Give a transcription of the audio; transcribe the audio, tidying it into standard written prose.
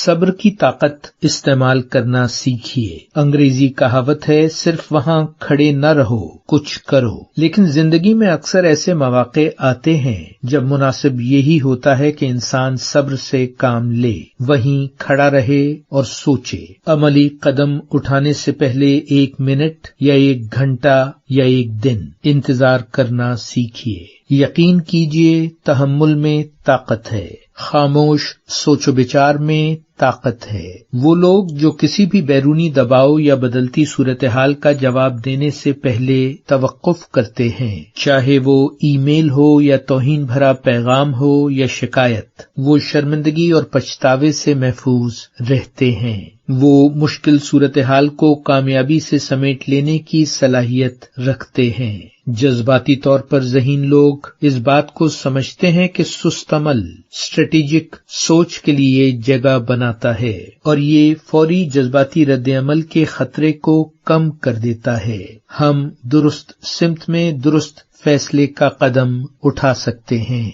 صبر کی طاقت استعمال کرنا سیکھیے۔ انگریزی کہاوت ہے، صرف وہاں کھڑے نہ رہو، کچھ کرو۔ لیکن زندگی میں اکثر ایسے مواقع آتے ہیں جب مناسب یہی ہوتا ہے کہ انسان صبر سے کام لے، وہیں کھڑا رہے اور سوچے۔ عملی قدم اٹھانے سے پہلے 1 منٹ یا 1 گھنٹہ یا 1 دن انتظار کرنا سیکھیے۔ یقین کیجیے، تحمل میں طاقت ہے، خاموش سوچ و بچار میں طاقت ہے۔ وہ لوگ جو کسی بھی بیرونی دباؤ یا بدلتی صورتحال کا جواب دینے سے پہلے توقف کرتے ہیں، چاہے وہ ای میل ہو یا توہین بھرا پیغام ہو یا شکایت، وہ شرمندگی اور پچھتاوے سے محفوظ رہتے ہیں۔ وہ مشکل صورتحال کو کامیابی سے سمیٹ لینے کی صلاحیت رکھتے ہیں۔ جذباتی طور پر ذہین لوگ اس بات کو سمجھتے ہیں کہ سست عمل اسٹریٹجک سوچ کے لیے جگہ بناتا ہے، اور یہ فوری جذباتی رد عمل کے خطرے کو کم کر دیتا ہے۔ ہم درست سمت میں درست فیصلے کا قدم اٹھا سکتے ہیں۔